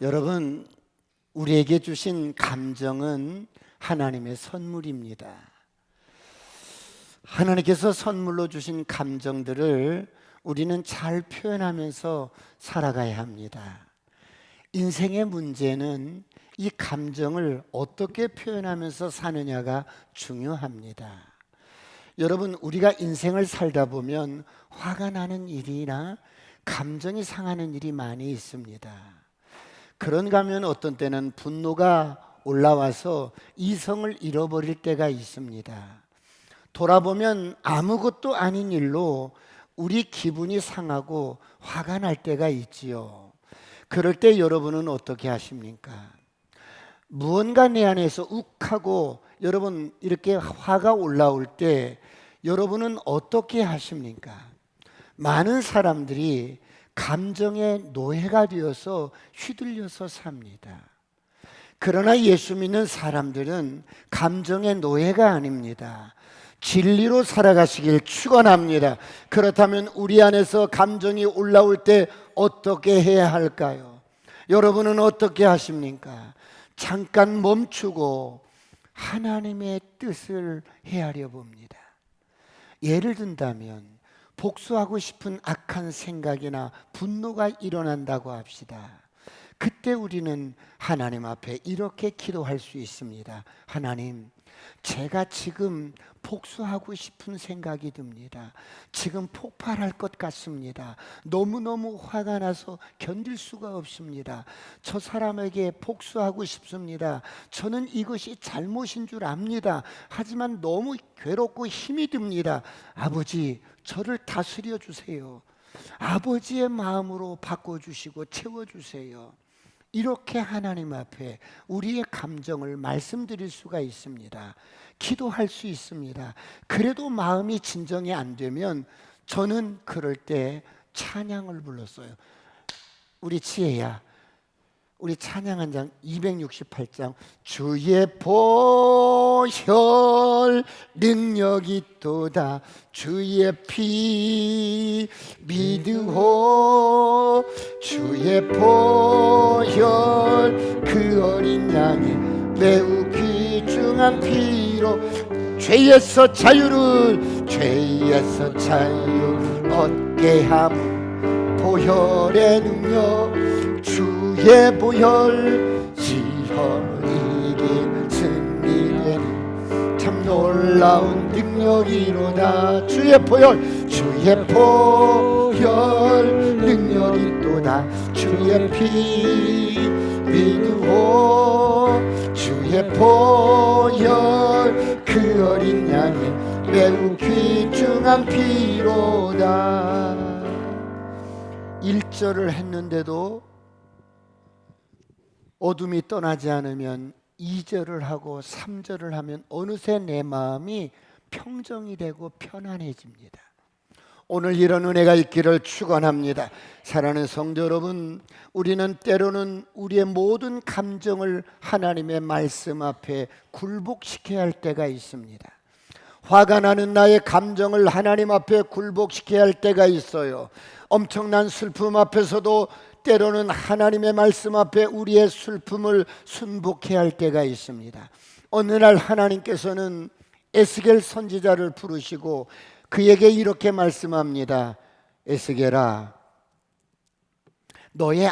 여러분, 우리에게 주신 감정은 하나님의 선물입니다. 하나님께서 선물로 주신 감정들을 우리는 잘 표현하면서 살아가야 합니다. 인생의 문제는 이 감정을 어떻게 표현하면서 사느냐가 중요합니다. 여러분, 우리가 인생을 살다 보면 화가 나는 일이나 감정이 상하는 일이 많이 있습니다. 그런가 하면 어떤 때는 분노가 올라와서 이성을 잃어버릴 때가 있습니다. 돌아보면 아무것도 아닌 일로 우리 기분이 상하고 화가 날 때가 있지요. 그럴 때 여러분은 어떻게 하십니까? 무언가 내 안에서 욱하고 여러분 이렇게 화가 올라올 때 여러분은 어떻게 하십니까? 많은 사람들이 감정의 노예가 되어서 휘둘려서 삽니다. 그러나 예수 믿는 사람들은 감정의 노예가 아닙니다. 진리로 살아가시길 축원합니다. 그렇다면 우리 안에서 감정이 올라올 때 어떻게 해야 할까요? 여러분은 어떻게 하십니까? 잠깐 멈추고 하나님의 뜻을 헤아려 봅니다. 예를 든다면 복수하고 싶은 악한 생각이나 분노가 일어난다고 합시다. 그때 우리는 하나님 앞에 이렇게 기도할 수 있습니다. 하나님, 제가 지금 복수하고 싶은 생각이 듭니다. 지금 폭발할 것 같습니다. 너무너무 화가 나서 견딜 수가 없습니다. 저 사람에게 복수하고 싶습니다. 저는 이것이 잘못인 줄 압니다. 하지만 너무 괴롭고 힘이 듭니다. 아버지, 저를 다스려 주세요. 아버지의 마음으로 바꿔주시고 채워주세요. 이렇게 하나님 앞에 우리의 감정을 말씀드릴 수가 있습니다. 기도할 수 있습니다. 그래도 마음이 진정이 안 되면 저는 그럴 때 찬양을 불렀어요. 우리 지혜야, 우리 찬양 한 장 268장 주의 보혈 능력이 있도다 주의 피 믿으오 주의 보혈 그 어린 양의 매우 귀중한 피로 죄에서 자유를 얻게 함 보혈의 능력 주의 보혈 시험을 이긴 승리되는 참 놀라운 능력이로다 주의 보혈 능력이 또다 주의 피 믿으오 주의 보혈 그 어린 양의 매우 귀중한 피로다. 1절을 했는데도 어둠이 떠나지 않으면 2절을 하고 3절을 하면 어느새 내 마음이 평정이 되고 편안해집니다. 오늘 이런 은혜가 있기를 축원합니다. 사랑하는 성도 여러분, 우리는 때로는 우리의 모든 감정을 하나님의 말씀 앞에 굴복시켜야 할 때가 있습니다. 화가 나는 나의 감정을 하나님 앞에 굴복시켜야 할 때가 있어요. 엄청난 슬픔 앞에서도 때로는 하나님의 말씀 앞에 우리의 슬픔을 순복해야 할 때가 있습니다. 어느 날 하나님께서는 에스겔 선지자를 부르시고 그에게 이렇게 말씀합니다. 에스겔아, 너의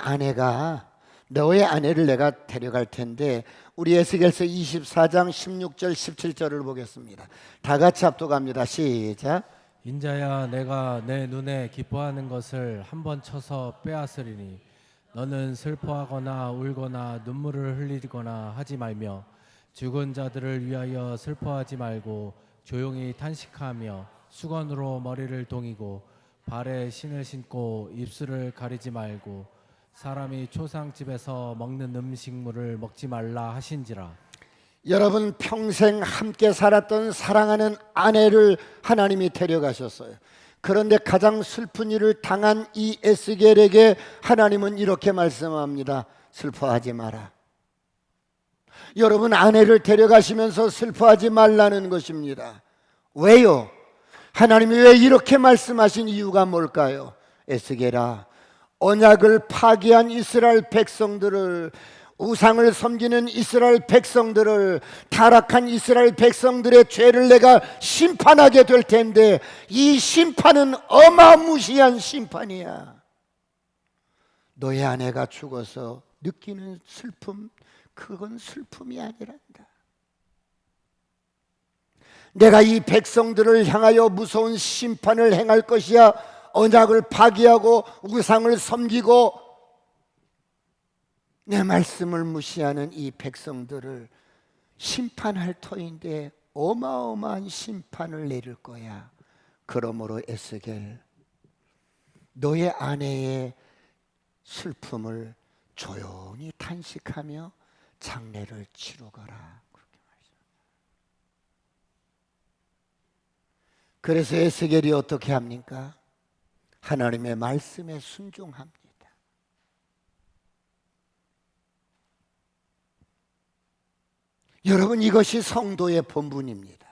아내를 내가 데려갈 텐데 우리 에스겔서 24장 16절 17절을 보겠습니다. 다 같이 합독합니다. 시작. 인자야, 내가 내 눈에 기뻐하는 것을 한번 쳐서 빼앗으리니 너는 슬퍼하거나 울거나 눈물을 흘리거나 하지 말며 죽은 자들을 위하여 슬퍼하지 말고 조용히 탄식하며 수건으로 머리를 동이고 발에 신을 신고 입술을 가리지 말고 사람이 초상집에서 먹는 음식물을 먹지 말라 하신지라. 여러분, 평생 함께 살았던 사랑하는 아내를 하나님이 데려가셨어요. 그런데 가장 슬픈 일을 당한 이 에스겔에게 하나님은 이렇게 말씀합니다. 슬퍼하지 마라. 여러분, 아내를 데려가시면서 슬퍼하지 말라는 것입니다. 왜요? 하나님이 왜 이렇게 말씀하신 이유가 뭘까요? 에스겔아, 언약을 파기한 이스라엘 백성들을, 우상을 섬기는 이스라엘 백성들을, 타락한 이스라엘 백성들의 죄를 내가 심판하게 될 텐데, 이 심판은 어마무시한 심판이야. 너의 아내가 죽어서 느끼는 슬픔, 그건 슬픔이 아니란다. 내가 이 백성들을 향하여 무서운 심판을 행할 것이야. 언약을 파기하고 우상을 섬기고 내 말씀을 무시하는 이 백성들을 심판할 터인데 어마어마한 심판을 내릴 거야. 그러므로 에스겔, 너의 아내의 슬픔을 조용히 탄식하며 장례를 치르거라. 그래서 에스겔이 어떻게 합니까? 하나님의 말씀에 순종합니다. 여러분, 이것이 성도의 본분입니다.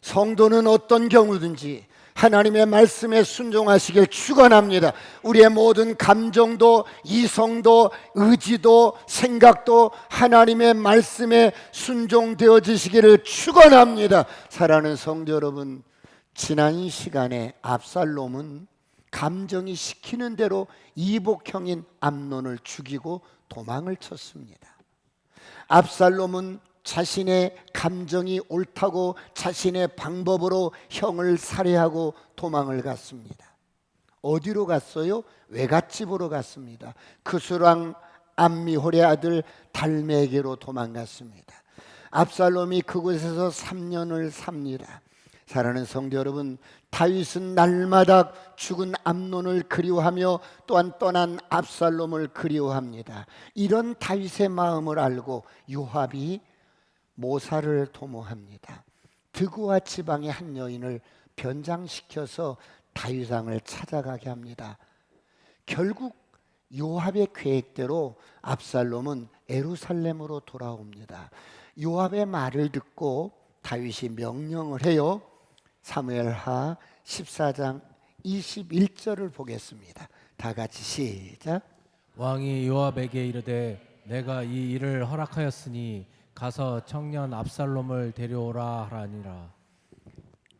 성도는 어떤 경우든지 하나님의 말씀에 순종하시길 축원합니다. 우리의 모든 감정도, 이성도, 의지도, 생각도 하나님의 말씀에 순종되어지시기를 축원합니다. 사랑하는 성도 여러분, 지난 시간에 압살롬은 감정이 시키는 대로 이복형인 암논을 죽이고 도망을 쳤습니다. 압살롬은 자신의 감정이 옳다고 자신의 방법으로 형을 살해하고 도망을 갔습니다. 어디로 갔어요? 외갓집으로 갔습니다. 그수랑 암미홀의 아들 달메에게로 도망갔습니다. 압살롬이 그곳에서 3년을 삽니다. 사랑하는 성도 여러분, 다윗은 날마다 죽은 암논을 그리워하며 또한 떠난 압살롬을 그리워합니다. 이런 다윗의 마음을 알고 요압이 모사를 도모합니다. 드구아 지방의 한 여인을 변장시켜서 다윗 왕을 찾아가게 합니다. 결국 요압의 계획대로 압살롬은 예루살렘으로 돌아옵니다. 요압의 말을 듣고 다윗이 명령을 해요. 사무엘하 14장 21절을 보겠습니다. 다 같이 시작. 왕이 요압에게 이르되 내가 이 일을 허락하였으니 가서 청년 압살롬을 데려오라 하라니라.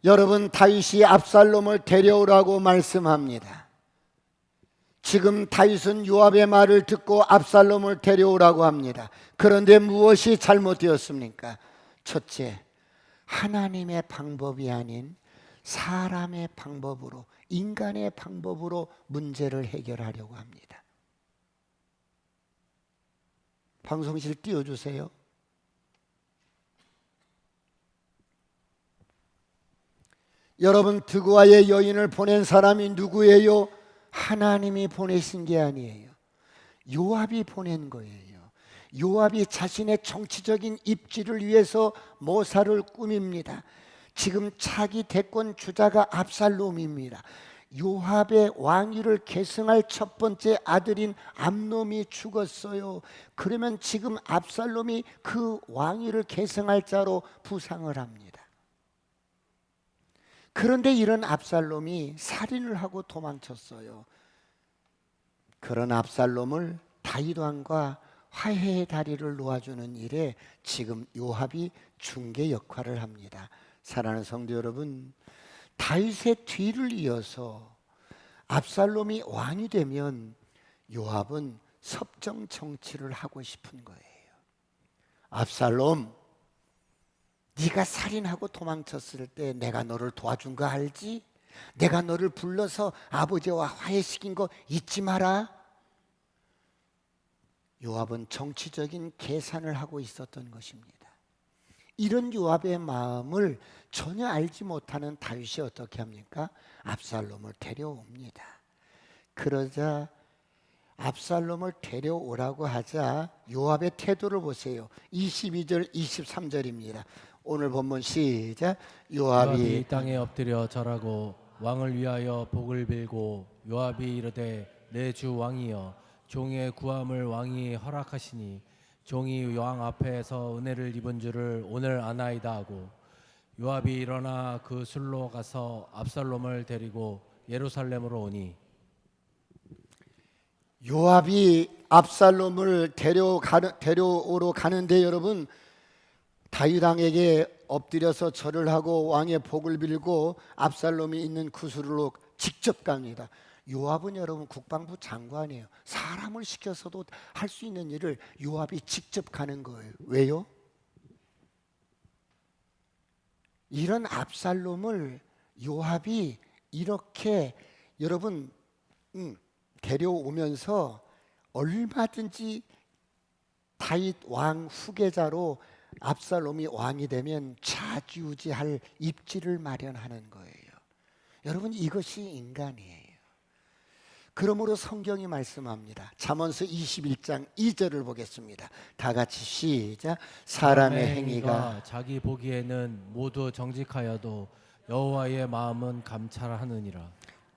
여러분, 다윗이 압살롬을 데려오라고 말씀합니다. 지금 다윗은 요압의 말을 듣고 압살롬을 데려오라고 합니다. 그런데 무엇이 잘못되었습니까? 첫째, 하나님의 방법이 아닌 사람의 방법으로, 인간의 방법으로 문제를 해결하려고 합니다. 방송실 띄워주세요. 여러분, 드구아의 여인을 보낸 사람이 누구예요? 하나님이 보내신 게 아니에요. 요압이 보낸 거예요. 요압이 자신의 정치적인 입지를 위해서 모사를 꾸밉니다. 지금 차기 대권 주자가 압살롬입니다. 요압의 왕위를 계승할 첫 번째 아들인 암논이 죽었어요. 그러면 지금 압살롬이 그 왕위를 계승할 자로 부상을 합니다. 그런데 이런 압살롬이 살인을 하고 도망쳤어요. 그런 압살롬을 다윗 왕과 화해의 다리를 놓아주는 일에 지금 요압이 중개 역할을 합니다. 사랑하는 성도 여러분, 다윗의 뒤를 이어서 압살롬이 왕이 되면 요압은 섭정 정치를 하고 싶은 거예요. 압살롬, 네가 살인하고 도망쳤을 때 내가 너를 도와준 거 알지? 내가 너를 불러서 아버지와 화해시킨 거 잊지 마라. 요압은 정치적인 계산을 하고 있었던 것입니다. 이런 요압의 마음을 전혀 알지 못하는 다윗이 어떻게 합니까? 압살롬을 데려옵니다. 그러자 압살롬을 데려오라고 하자 요압의 태도를 보세요. 22절 23절입니다. 오늘 본문 시작. 요압이 땅에 엎드려 절하고 왕을 위하여 복을 빌고 요압이 이르되 내 주 왕이여 종의 구함을 왕이 허락하시니 종이 왕 앞에서 은혜를 입은 줄을 오늘 아나이다 하고 요압이 일어나 그 술로 가서 압살롬을 데리고 예루살렘으로 오니 요압이 압살롬을 데려오러 가는데 여러분, 다윗 왕에게 엎드려서 절을 하고 왕의 복을 빌고 압살롬이 있는 구스로 직접 갑니다. 요압은 여러분 국방부 장관이에요. 사람을 시켜서도 할 수 있는 일을 요압이 직접 가는 거예요. 왜요? 이런 압살롬을 요압이 이렇게 여러분 데려오면서 얼마든지 다윗 왕 후계자로 압살롬이 왕이 되면 좌지우지할 입지를 마련하는 거예요. 여러분, 이것이 인간이에요. 그러므로 성경이 말씀합니다. 잠언서 21장 2절을 보겠습니다. 다 같이 시작. 사람의 행위가 자기 보기에는 모두 정직하여도 여호와의 마음은 감찰하느니라.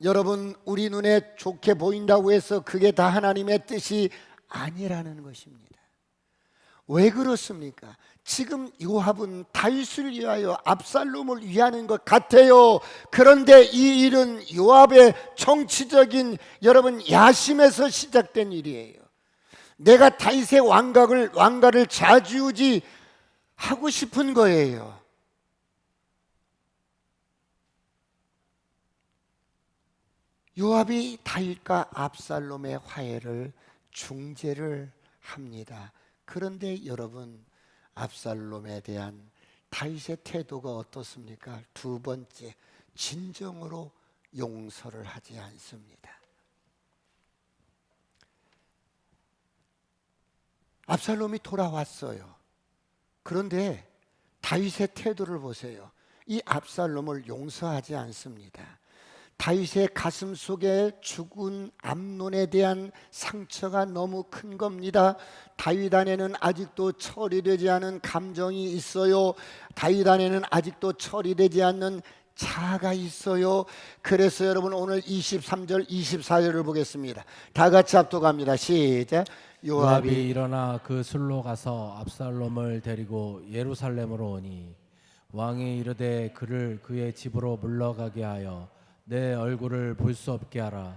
여러분, 우리 눈에 좋게 보인다고 해서 그게 다 하나님의 뜻이 아니라는 것입니다. 왜 그렇습니까? 지금 요압은 다윗을 위하여 압살롬을 위하는 것 같아요. 그런데 이 일은 요압의 정치적인 여러분 야심에서 시작된 일이에요. 내가 다윗의 왕가를 좌지우지 하고 싶은 거예요. 요압이 다윗과 압살롬의 화해를 중재를 합니다. 그런데 여러분, 압살롬에 대한 다윗의 태도가 어떻습니까? 두 번째, 진정으로 용서를 하지 않습니다. 압살롬이 돌아왔어요. 그런데 다윗의 태도를 보세요. 이 압살롬을 용서하지 않습니다. 다윗의 가슴 속에 죽은 암논에 대한 상처가 너무 큰 겁니다. 다윗 안에는 아직도 처리되지 않은 감정이 있어요. 다윗 안에는 아직도 처리되지 않는 자아가 있어요. 그래서 여러분, 오늘 23절 24절을 보겠습니다. 다 같이 합독합니다. 시작. 요압이 일어나 그 술로 가서 압살롬을 데리고 예루살렘으로 오니 왕이 이르되 그를 그의 집으로 물러가게 하여 내 얼굴을 볼 수 없게 하라.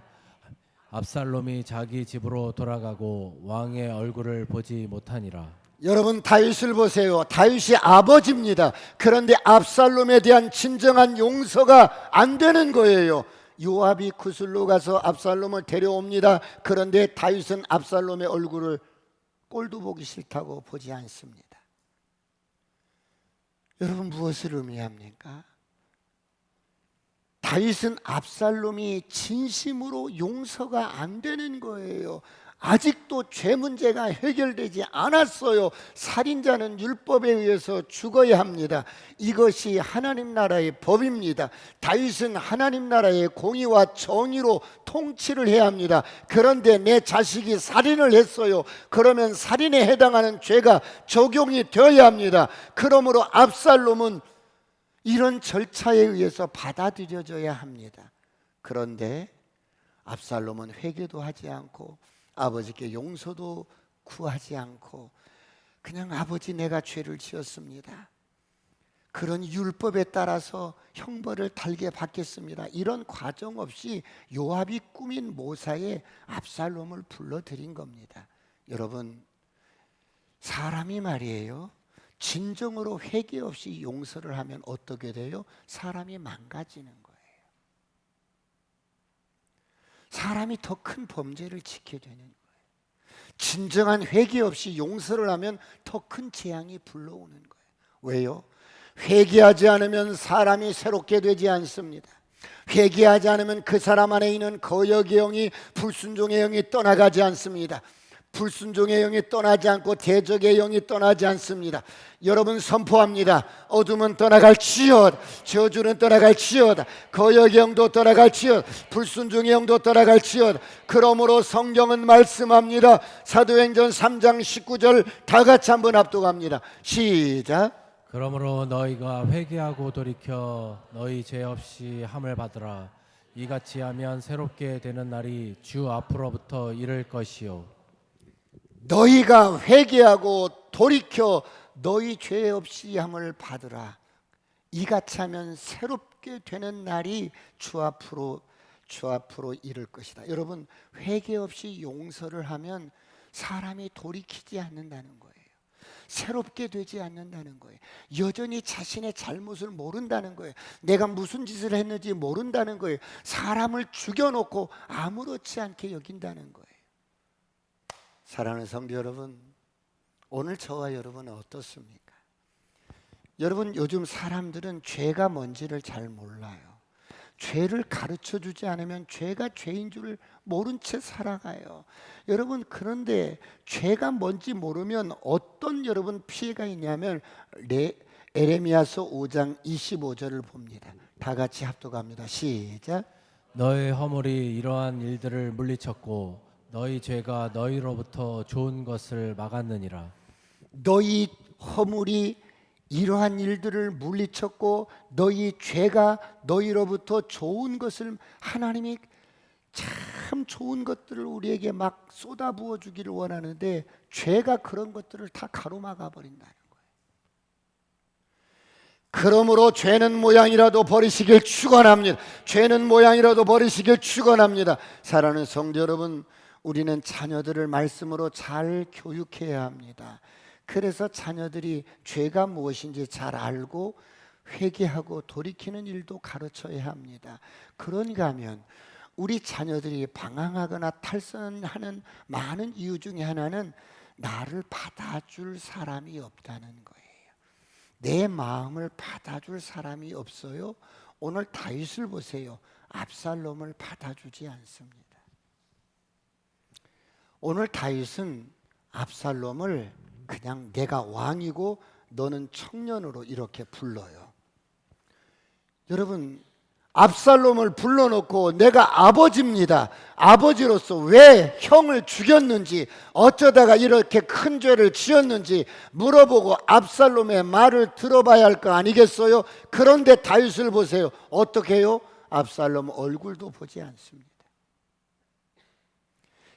압살롬이 자기 집으로 돌아가고 왕의 얼굴을 보지 못하니라. 여러분, 다윗을 보세요. 다윗이 아버지입니다. 그런데 압살롬에 대한 진정한 용서가 안 되는 거예요. 요압이 구슬로 가서 압살롬을 데려옵니다. 그런데 다윗은 압살롬의 얼굴을 꼴도 보기 싫다고 보지 않습니다. 여러분, 무엇을 의미합니까? 다윗은 압살롬이 진심으로 용서가 안 되는 거예요. 아직도 죄 문제가 해결되지 않았어요. 살인자는 율법에 의해서 죽어야 합니다. 이것이 하나님 나라의 법입니다. 다윗은 하나님 나라의 공의와 정의로 통치를 해야 합니다. 그런데 내 자식이 살인을 했어요. 그러면 살인에 해당하는 죄가 적용이 되어야 합니다. 그러므로 압살롬은 이런 절차에 의해서 받아들여져야 합니다. 그런데 압살롬은 회개도 하지 않고 아버지께 용서도 구하지 않고 그냥 아버지, 내가 죄를 지었습니다. 그런 율법에 따라서 형벌을 달게 받겠습니다. 이런 과정 없이 요압이 꾸민 모사에 압살롬을 불러들인 겁니다. 여러분, 사람이 말이에요, 진정으로 회개 없이 용서를 하면 어떻게 돼요? 사람이 망가지는 거예요. 사람이 더 큰 범죄를 짓게 되는 거예요. 진정한 회개 없이 용서를 하면 더 큰 재앙이 불러오는 거예요. 왜요? 회개하지 않으면 사람이 새롭게 되지 않습니다. 회개하지 않으면 그 사람 안에 있는 거역의 영이, 불순종의 영이 떠나가지 않습니다. 불순종의 영이 떠나지 않고 대적의 영이 떠나지 않습니다. 여러분, 선포합니다. 어둠은 떠나갈지어다. 저주는 떠나갈지어다. 거역의 영도 떠나갈지어다. 불순종의 영도 떠나갈지어다. 그러므로 성경은 말씀합니다. 사도행전 3장 19절 다 같이 한번 합독합니다. 시작. 그러므로 너희가 회개하고 돌이켜 너희 죄 없이 함을 받으라. 이같이 하면 새롭게 되는 날이 주 앞으로부터 이를 것이요. 너희가 회개하고 돌이켜 너희 죄 없이 함을 받으라. 이같이 하면 새롭게 되는 날이 주 주 앞으로 이를 것이다. 여러분, 회개 없이 용서를 하면 사람이 돌이키지 않는다는 거예요. 새롭게 되지 않는다는 거예요. 여전히 자신의 잘못을 모른다는 거예요. 내가 무슨 짓을 했는지 모른다는 거예요. 사람을 죽여놓고 아무렇지 않게 여긴다는 거예요. 사랑하는 성도 여러분, 오늘 저와 여러분은 어떻습니까? 여러분, 요즘 사람들은 죄가 뭔지를 잘 몰라요. 죄를 가르쳐 주지 않으면 죄가 죄인 줄 모른 채 살아가요. 여러분, 그런데 죄가 뭔지 모르면 어떤 여러분 피해가 있냐면 에레미야서 5장 25절을 봅니다. 다 같이 합독합니다. 시작. 너의 허물이 이러한 일들을 물리쳤고 너희 죄가 너희로부터 좋은 것을 막았느니라. 너희 허물이 이러한 일들을 물리쳤고 너희 죄가 너희로부터 좋은 것을, 하나님이 참 좋은 것들을 우리에게 막 쏟아부어 주기를 원하는데 죄가 그런 것들을 다 가로막아 버린다는 거예요. 그러므로 죄는 모양이라도 버리시길 축원합니다. 죄는 모양이라도 버리시길 축원합니다. 사랑하는 성도 여러분, 우리는 자녀들을 말씀으로 잘 교육해야 합니다. 그래서 자녀들이 죄가 무엇인지 잘 알고 회개하고 돌이키는 일도 가르쳐야 합니다. 그런가 하면 우리 자녀들이 방황하거나 탈선하는 많은 이유 중에 하나는 나를 받아줄 사람이 없다는 거예요. 내 마음을 받아줄 사람이 없어요. 오늘 다윗을 보세요. 압살롬을 받아주지 않습니다. 오늘 다윗은 압살롬을 그냥 내가 왕이고 너는 청년으로 이렇게 불러요. 여러분, 압살롬을 불러놓고 내가 아버지입니다. 아버지로서 왜 형을 죽였는지, 어쩌다가 이렇게 큰 죄를 지었는지 물어보고 압살롬의 말을 들어봐야 할 거 아니겠어요? 그런데 다윗을 보세요. 어떻게 해요? 압살롬 얼굴도 보지 않습니다.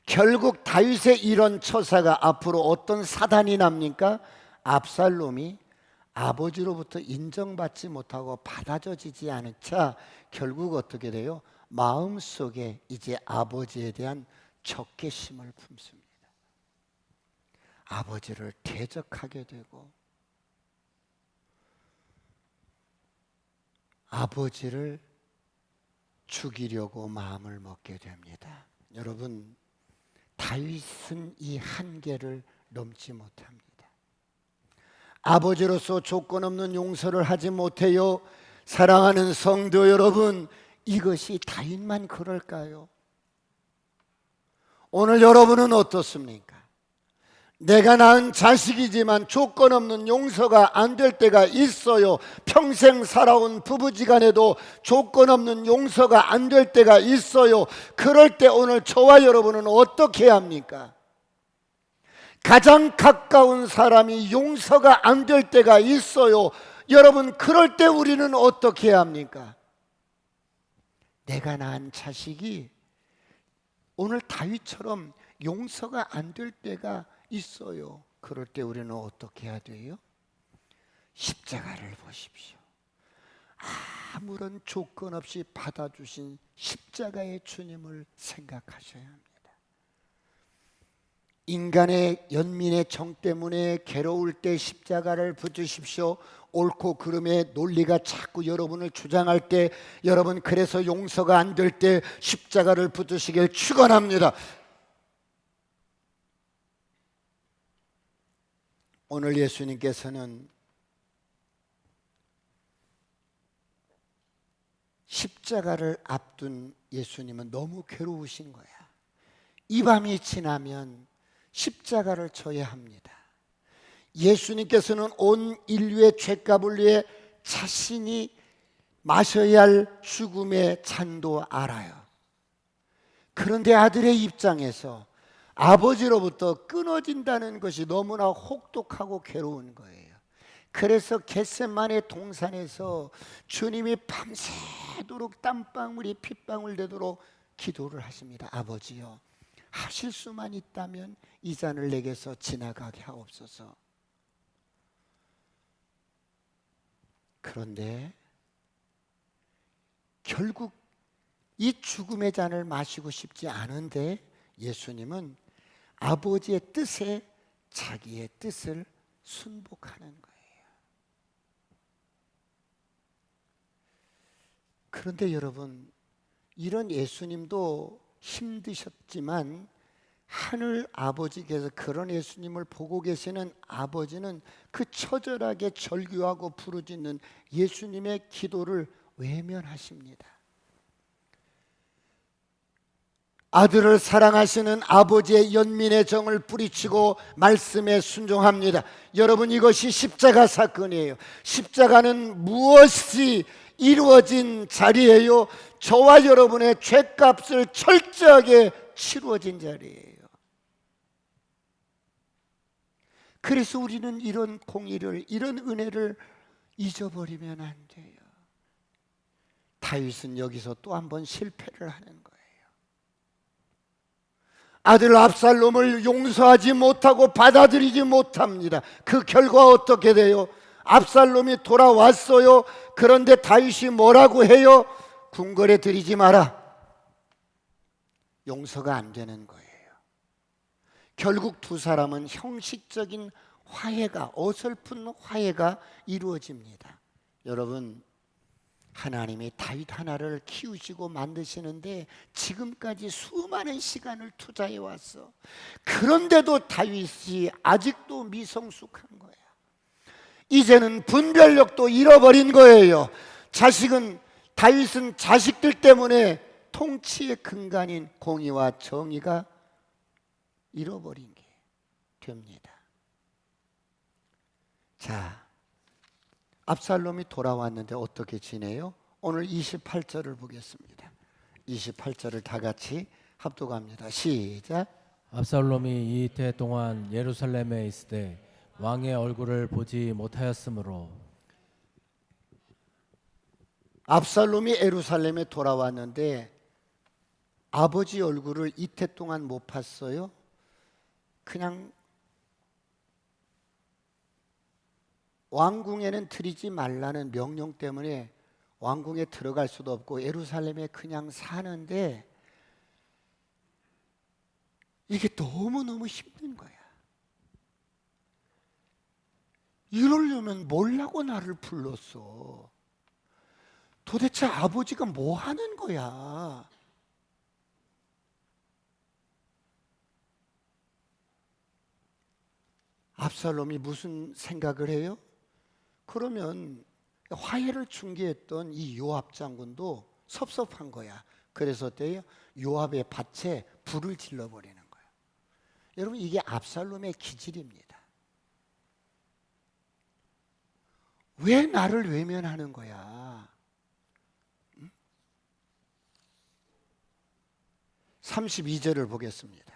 결국 다윗의 이런 처사가 앞으로 어떤 사단이 납니까? 압살롬이 아버지로부터 인정받지 못하고 받아줘지지 않자 결국 어떻게 돼요? 마음속에 이제 아버지에 대한 적개심을 품습니다. 아버지를 대적하게 되고 아버지를 죽이려고 마음을 먹게 됩니다. 여러분, 다윗은 이 한계를 넘지 못합니다. 아버지로서 조건 없는 용서를 하지 못해요. 사랑하는 성도 여러분, 이것이 다윗만 그럴까요? 오늘 여러분은 어떻습니까? 내가 낳은 자식이지만 조건 없는 용서가 안 될 때가 있어요. 평생 살아온 부부지간에도 조건 없는 용서가 안 될 때가 있어요. 그럴 때 오늘 저와 여러분은 어떻게 해야 합니까? 가장 가까운 사람이 용서가 안 될 때가 있어요. 여러분, 그럴 때 우리는 어떻게 해야 합니까? 내가 낳은 자식이 오늘 다윗처럼 용서가 안 될 때가 있어요. 그럴 때 우리는 어떻게 해야 돼요? 십자가를 보십시오. 아무런 조건 없이 받아주신 십자가의 주님을 생각하셔야 합니다. 인간의 연민의 정 때문에 괴로울 때 십자가를 붙으십시오. 옳고 그름의 논리가 자꾸 여러분을 주장할 때, 여러분 그래서 용서가 안 될 때 십자가를 붙으시길 축원합니다. 오늘 예수님께서는 십자가를 앞둔 예수님은 너무 괴로우신 거야. 이 밤이 지나면 십자가를 져야 합니다. 예수님께서는 온 인류의 죄값을 위해 자신이 마셔야 할 죽음의 잔도 알아요. 그런데 아들의 입장에서 아버지로부터 끊어진다는 것이 너무나 혹독하고 괴로운 거예요. 그래서 겟세마네 동산에서 주님이 밤새도록 땀방울이 핏방울 되도록 기도를 하십니다. 아버지요, 하실 수만 있다면 이 잔을 내게서 지나가게 하옵소서. 그런데 결국 이 죽음의 잔을 마시고 싶지 않은데 예수님은 아버지의 뜻에 자기의 뜻을 순복하는 거예요. 그런데 여러분, 이런 예수님도 힘드셨지만 하늘 아버지께서 그런 예수님을 보고 계시는 아버지는 그 처절하게 절규하고 부르짖는 예수님의 기도를 외면하십니다. 아들을 사랑하시는 아버지의 연민의 정을 뿌리치고 말씀에 순종합니다. 여러분, 이것이 십자가 사건이에요. 십자가는 무엇이 이루어진 자리예요? 저와 여러분의 죄값을 철저하게 치루어진 자리예요. 그래서 우리는 이런 공의를, 이런 은혜를 잊어버리면 안 돼요. 다윗은 여기서 또 한 번 실패를 하는 거예요. 아들 압살롬을 용서하지 못하고 받아들이지 못합니다. 그 결과 어떻게 돼요? 압살롬이 돌아왔어요. 그런데 다윗이 뭐라고 해요? 궁궐에 들이지 마라. 용서가 안 되는 거예요. 결국 두 사람은 형식적인 화해가, 어설픈 화해가 이루어집니다. 여러분, 하나님이 다윗 하나를 키우시고 만드시는데 지금까지 수많은 시간을 투자해 왔어. 그런데도 다윗이 아직도 미성숙한 거야. 이제는 분별력도 잃어버린 거예요. 다윗은 자식들 때문에 통치의 근간인 공의와 정의가 잃어버린 게 됩니다. 자, 압살롬이 돌아왔는데 어떻게 지내요? 오늘 28절을 보겠습니다. 28절을 다 같이 합독합니다. 시작. 압살롬이 이태 동안 예루살렘에 있으되 왕의 얼굴을 보지 못하였으므로. 압살롬이 예루살렘에 돌아왔는데 아버지 얼굴을 이태 동안 못 봤어요. 그냥 왕궁에는 들이지 말라는 명령 때문에 왕궁에 들어갈 수도 없고 예루살렘에 그냥 사는데 이게 너무너무 힘든 거야. 이러려면 뭘라고 나를 불렀어? 도대체 아버지가 뭐 하는 거야? 압살롬이 무슨 생각을 해요? 그러면 화해를 중개했던 이 요압 장군도 섭섭한 거야. 그래서 어때요? 요압의 밭에 불을 질러버리는 거야. 여러분, 이게 압살롬의 기질입니다. 왜 나를 외면하는 거야? 32절을 보겠습니다.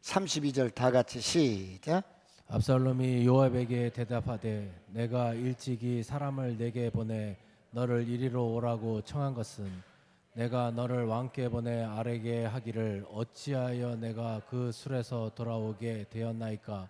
32절 다 같이 시작. 압살롬이 요압에게 대답하되 내가 일찍이 사람을 내게 보내 너를 이리로 오라고 청한 것은 내가 너를 왕께 보내 아뢰게 하기를 어찌하여 내가 그 술에서 돌아오게 되었나이까.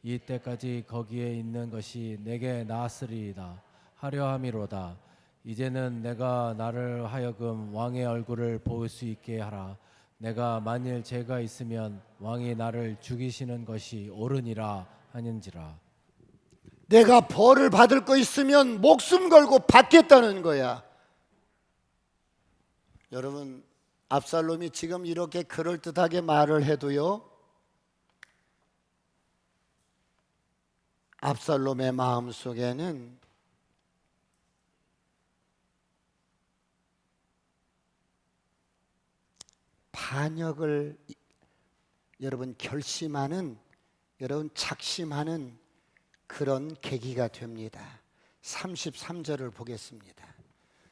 이때까지 거기에 있는 것이 내게 나았으리이다 하려 함이로다. 이제는 내가 나를 하여금 왕의 얼굴을 볼 수 있게 하라. 내가 만일 죄가 있으면 왕이 나를 죽이시는 것이 옳으니라 하는지라. 내가 벌을 받을 거 있으면 목숨 걸고 받겠다는 거야. 여러분, 압살롬이 지금 이렇게 그럴듯하게 말을 해도요, 압살롬의 마음속에는 반역을 여러분 결심하는, 여러분 작심하는 그런 계기가 됩니다. 33절을 보겠습니다.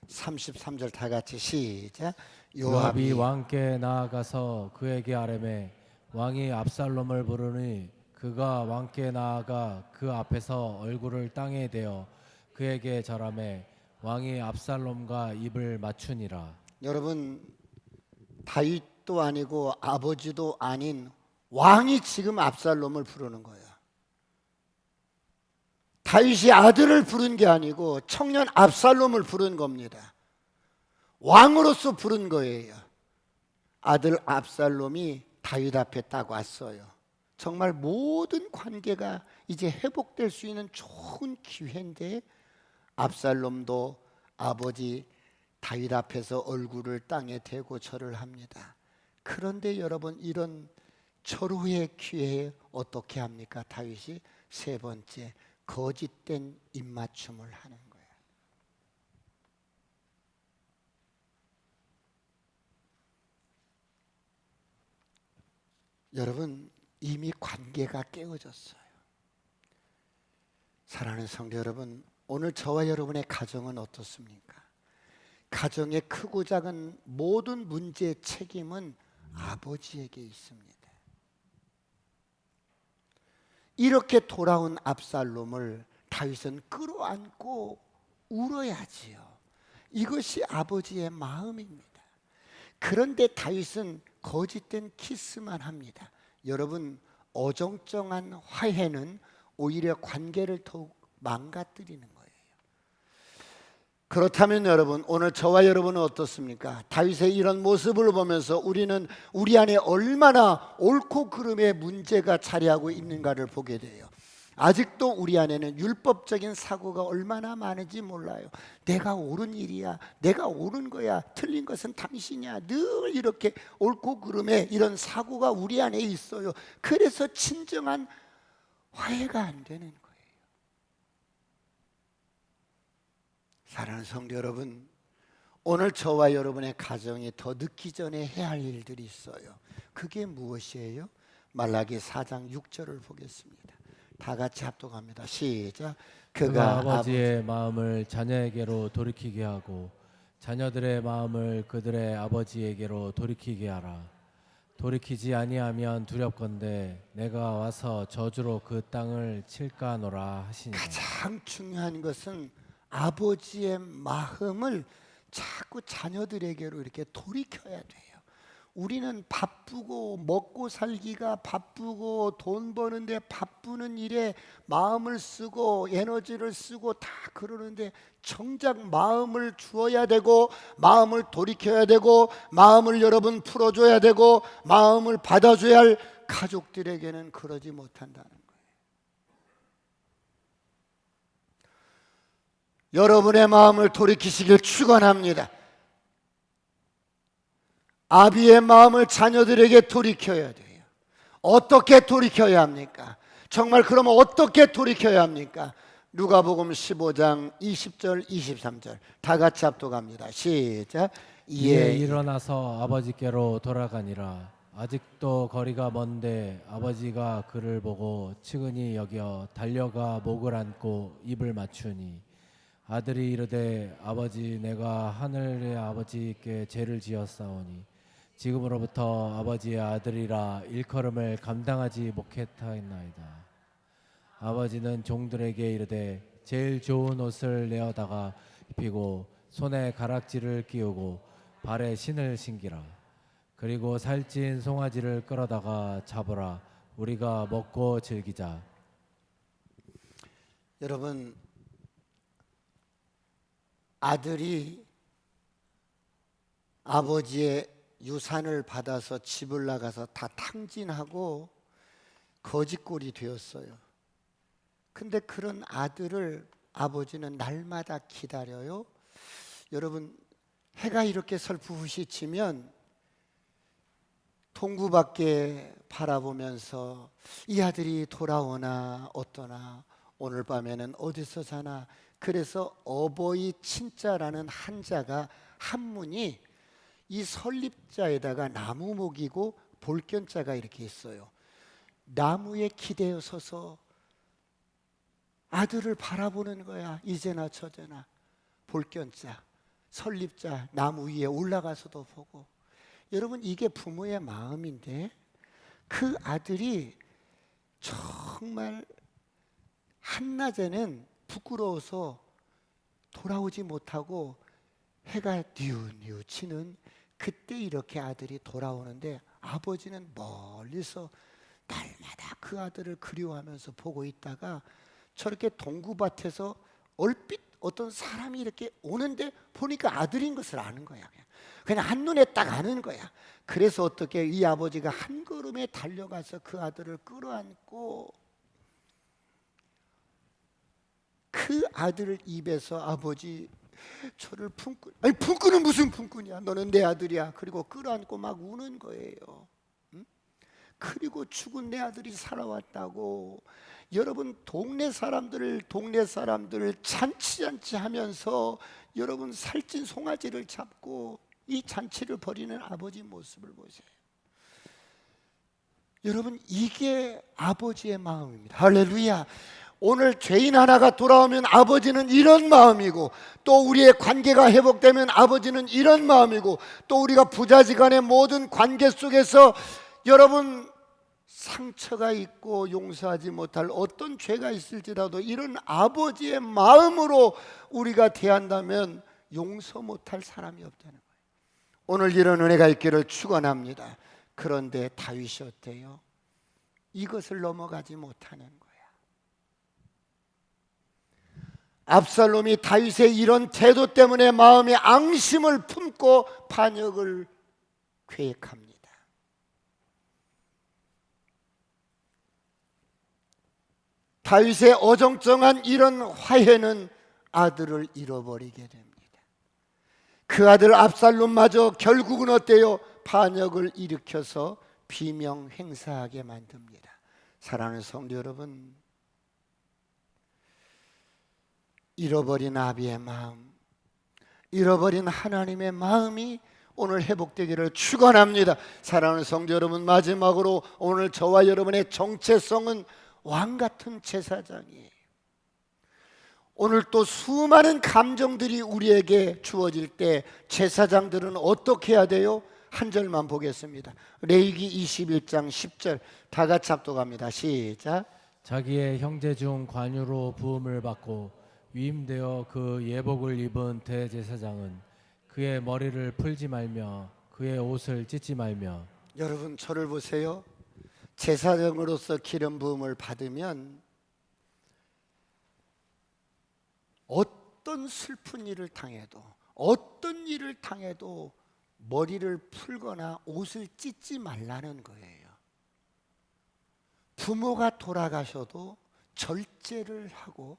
33절 다 같이 시작. 요압이 왕께 나아가서 그에게 아뢰매 왕이 압살롬을 부르니 그가 왕께 나아가 그 앞에서 얼굴을 땅에 대어 그에게 절하매 왕이 압살롬과 입을 맞추니라. 여러분, 다윗도 아니고 아버지도 아닌 왕이 지금 압살롬을 부르는 거예요. 다윗이 아들을 부른 게 아니고 청년 압살롬을 부른 겁니다. 왕으로서 부른 거예요. 아들 압살롬이 다윗 앞에 딱 왔어요. 정말 모든 관계가 이제 회복될 수 있는 좋은 기회인데 압살롬도 아버지 다윗 앞에서 얼굴을 땅에 대고 절을 합니다. 그런데 여러분, 이런 절호의 기회에 어떻게 합니까? 다윗이 세 번째, 거짓된 입맞춤을 하는 거예요. 여러분, 이미 관계가 깨어졌어요. 사랑하는 성도 여러분, 오늘 저와 여러분의 가정은 어떻습니까? 가정의 크고 작은 모든 문제의 책임은 아버지에게 있습니다. 이렇게 돌아온 압살롬을 다윗은 끌어안고 울어야지요. 이것이 아버지의 마음입니다. 그런데 다윗은 거짓된 키스만 합니다. 여러분, 어정쩡한 화해는 오히려 관계를 더욱 망가뜨리는 거예요. 그렇다면 여러분, 오늘 저와 여러분은 어떻습니까? 다윗의 이런 모습을 보면서 우리는 우리 안에 얼마나 옳고 그름의 문제가 자리하고 있는가를 보게 돼요. 아직도 우리 안에는 율법적인 사고가 얼마나 많은지 몰라요. 내가 옳은 일이야, 내가 옳은 거야, 틀린 것은 당신이야, 늘 이렇게 옳고 그름의 이런 사고가 우리 안에 있어요. 그래서 진정한 화해가 안 되는 거예요. 사랑하는 성도 여러분, 오늘 저와 여러분의 가정이 더 늦기 전에 해야 할 일들이 있어요. 그게 무엇이에요? 말라기 4장 6절을 보겠습니다. 다 같이 합독합니다. 시작. 그가 아버지의 마음을 자녀에게로 돌이키게 하고 자녀들의 마음을 그들의 아버지에게로 돌이키게 하라. 돌이키지 아니하면 두렵건대 내가 와서 저주로 그 땅을 칠까노라 하시니라. 가장 중요한 것은 아버지의 마음을 자꾸 자녀들에게로 이렇게 돌이켜야 돼요. 우리는 바쁘고 먹고 살기가 바쁘고 돈 버는데 바쁘는 일에 마음을 쓰고 에너지를 쓰고 다 그러는데 정작 마음을 주어야 되고 마음을 돌이켜야 되고 마음을 여러분 풀어줘야 되고 마음을 받아줘야 할 가족들에게는 그러지 못한다는 거예요. 여러분의 마음을 돌이키시길 축원합니다. 아비의 마음을 자녀들에게 돌이켜야 돼요. 어떻게 돌이켜야 합니까? 정말 그러면 어떻게 돌이켜야 합니까? 누가복음 15장 20절 23절 다 같이 합독합니다. 시작. 이에 일어나서 아버지께로 돌아가니라. 아직도 거리가 먼데 아버지가 그를 보고 측은히 여겨 달려가 목을 안고 입을 맞추니 아들이 이르되 아버지 내가 하늘의 아버지께 죄를 지었사오니 지금으로부터 아버지의 아들이라 일컬음을 감당하지 못하겠나이다. 아버지는 종들에게 이르되 제일 좋은 옷을 내어다가 입히고 손에 가락지를 끼우고 발에 신을 신기라. 그리고 살찐 송아지를 끌어다가 잡으라. 우리가 먹고 즐기자. 여러분, 아들이 아버지의 유산을 받아서 집을 나가서 다 탕진하고 거지꼴이 되었어요. 근데 그런 아들을 아버지는 날마다 기다려요. 여러분, 해가 이렇게 설프시 치면 동구 밖에 바라보면서 이 아들이 돌아오나 어떠나 오늘 밤에는 어디서 자나. 그래서 어버이 친자라는 한자가 한문이 이 설립자에다가 나무목이고 볼견자가 이렇게 있어요. 나무에 기대어 서서 아들을 바라보는 거야. 이제나 저제나. 볼견자, 설립자, 나무 위에 올라가서도 보고. 여러분, 이게 부모의 마음인데 그 아들이 정말 한낮에는 부끄러워서 돌아오지 못하고 해가 뉘우뉘우 그때 이렇게 아들이 돌아오는데 아버지는 멀리서 날마다 그 아들을 그리워하면서 보고 있다가 저렇게 동구밭에서 얼핏 어떤 사람이 이렇게 오는데 보니까 아들인 것을 아는 거야. 그냥 한눈에 딱 아는 거야. 그래서 어떻게 이 아버지가 한 걸음에 달려가서 그 아들을 끌어안고 그 아들 입에서 아버지 저를 품꾼, 아니 품꾼은 무슨 품꾼이야, 너는 내 아들이야. 그리고 끌어안고 막 우는 거예요. 응? 그리고 죽은 내 아들이 살아왔다고. 여러분 동네 사람들 잔치 하면서 여러분 살찐 송아지를 잡고 이 잔치를 벌이는 아버지 모습을 보세요. 여러분 이게 아버지의 마음입니다. 할렐루야. 오늘 죄인 하나가 돌아오면 아버지는 이런 마음이고, 또 우리의 관계가 회복되면 아버지는 이런 마음이고, 또 우리가 부자지간의 모든 관계 속에서 여러분 상처가 있고 용서하지 못할 어떤 죄가 있을지라도 이런 아버지의 마음으로 우리가 대한다면 용서 못할 사람이 없다는 거예요. 오늘 이런 은혜가 있기를 축원합니다. 그런데 다윗이 어때요? 이것을 넘어가지 못하는 거예요. 압살롬이 다윗의 이런 태도 때문에 마음에 앙심을 품고 반역을 계획합니다. 다윗의 어정쩡한 이런 화해는 아들을 잃어버리게 됩니다. 그 아들 압살롬마저 결국은 어때요? 반역을 일으켜서 비명 행사하게 만듭니다. 사랑하는 성도 여러분, 잃어버린 아비의 마음, 잃어버린 하나님의 마음이 오늘 회복되기를 축원합니다. 사랑하는 성도 여러분, 마지막으로 오늘 저와 여러분의 정체성은 왕같은 제사장이에요. 오늘 또 수많은 감정들이 우리에게 주어질 때 제사장들은 어떻게 해야 돼요? 한 절만 보겠습니다. 레위기 21장 10절 다 같이 합독합니다. 시작. 자기의 형제 중 관유로 부음을 받고 위임되어 그 예복을 입은 대제사장은 그의 머리를 풀지 말며 그의 옷을 찢지 말며. 여러분 저를 보세요. 제사장으로서 기름 부음을 받으면 어떤 슬픈 일을 당해도, 어떤 일을 당해도 머리를 풀거나 옷을 찢지 말라는 거예요. 부모가 돌아가셔도 절제를 하고,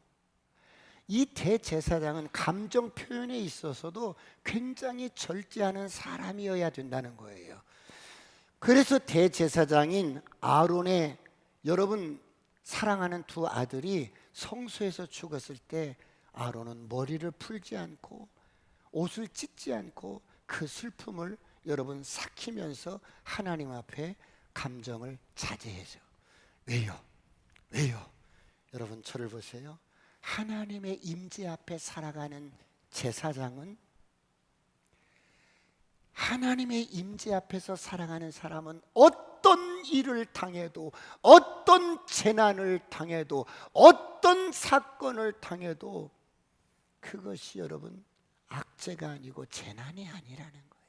이 대제사장은 감정 표현에 있어서도 굉장히 절제하는 사람이어야 된다는 거예요. 그래서 대제사장인 아론의 여러분 사랑하는 두 아들이 성소에서 죽었을 때 아론은 머리를 풀지 않고 옷을 찢지 않고 그 슬픔을 여러분 삭히면서 하나님 앞에 감정을 자제해줘. 왜요? 왜요? 여러분 저를 보세요. 하나님의 임재 앞에 살아가는 제사장은, 하나님의 임재 앞에서 살아가는 사람은 어떤 일을 당해도, 어떤 재난을 당해도, 어떤 사건을 당해도 그것이 여러분 악재가 아니고 재난이 아니라는 거예요.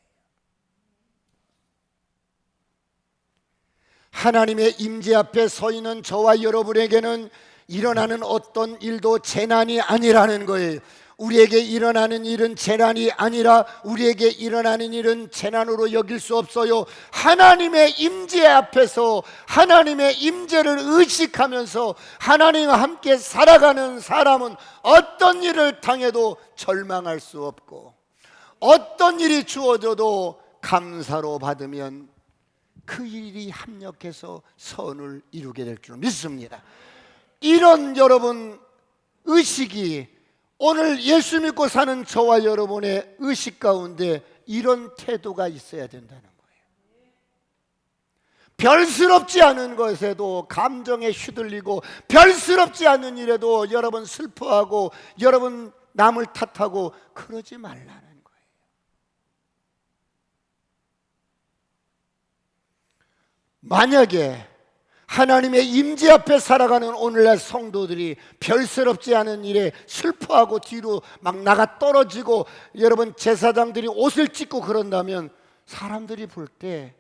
하나님의 임재 앞에 서 있는 저와 여러분에게는 일어나는 어떤 일도 재난이 아니라는 거예요. 우리에게 일어나는 일은 재난이 아니라 우리에게 일어나는 일은 재난으로 여길 수 없어요. 하나님의 임재 앞에서 하나님의 임재를 의식하면서 하나님과 함께 살아가는 사람은 어떤 일을 당해도 절망할 수 없고, 어떤 일이 주어져도 감사로 받으면 그 일이 합력해서 선을 이루게 될 줄 믿습니다. 이런 여러분 의식이 오늘 예수 믿고 사는 저와 여러분의 의식 가운데 이런 태도가 있어야 된다는 거예요. 별스럽지 않은 것에도 감정에 휘둘리고, 별스럽지 않은 일에도 여러분 슬퍼하고, 여러분 남을 탓하고 그러지 말라는 거예요. 만약에 하나님의 임재 앞에 살아가는 오늘날 성도들이 별스럽지 않은 일에 슬퍼하고 뒤로 막 나가 떨어지고 여러분 제사장들이 옷을 찢고 그런다면 사람들이 볼 때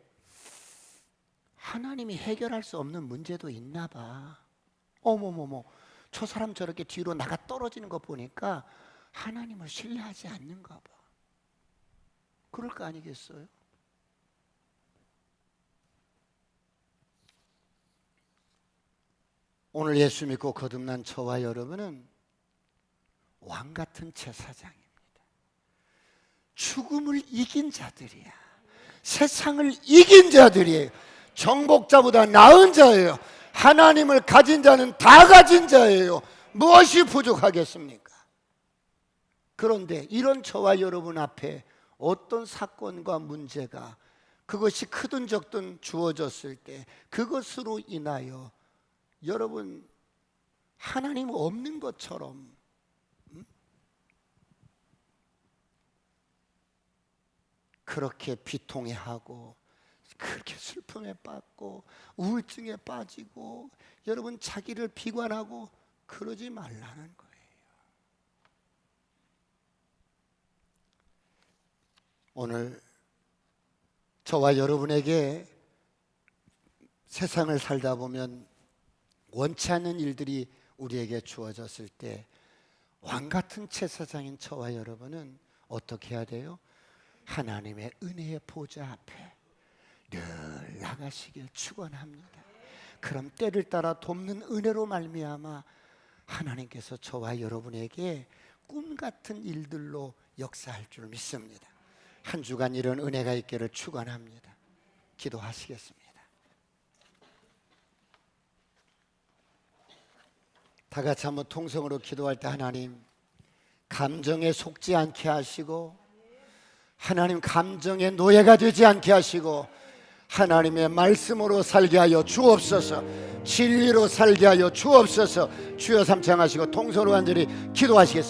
하나님이 해결할 수 없는 문제도 있나 봐. 어머머머, 저 사람 저렇게 뒤로 나가 떨어지는 거 보니까 하나님을 신뢰하지 않는가 봐. 그럴 거 아니겠어요? 오늘 예수 믿고 거듭난 저와 여러분은 왕 같은 제사장입니다. 죽음을 이긴 자들이야. 세상을 이긴 자들이에요. 정복자보다 나은 자예요. 하나님을 가진 자는 다 가진 자예요. 무엇이 부족하겠습니까? 그런데 이런 저와 여러분 앞에 어떤 사건과 문제가 그것이 크든 적든 주어졌을 때 그것으로 인하여 여러분 하나님 없는 것처럼 그렇게 비통해하고 그렇게 슬픔에 빠지고 우울증에 빠지고 여러분 자기를 비관하고 그러지 말라는 거예요. 오늘 저와 여러분에게 세상을 살다 보면 원치 않는 일들이 우리에게 주어졌을 때 왕같은 제사장인 저와 여러분은 어떻게 해야 돼요? 하나님의 은혜의 보좌 앞에 늘 나가시길 축원합니다. 그럼 때를 따라 돕는 은혜로 말미암아 하나님께서 저와 여러분에게 꿈같은 일들로 역사할 줄 믿습니다. 한 주간 이런 은혜가 있기를 축원합니다. 기도하시겠습니다. 다 같이 한번 통성으로 기도할 때 하나님 감정에 속지 않게 하시고 하나님 감정의 노예가 되지 않게 하시고 하나님의 말씀으로 살게 하여 주옵소서. 진리로 살게 하여 주옵소서. 주여 삼창하시고 통성으로 간절히 기도하시겠습니다.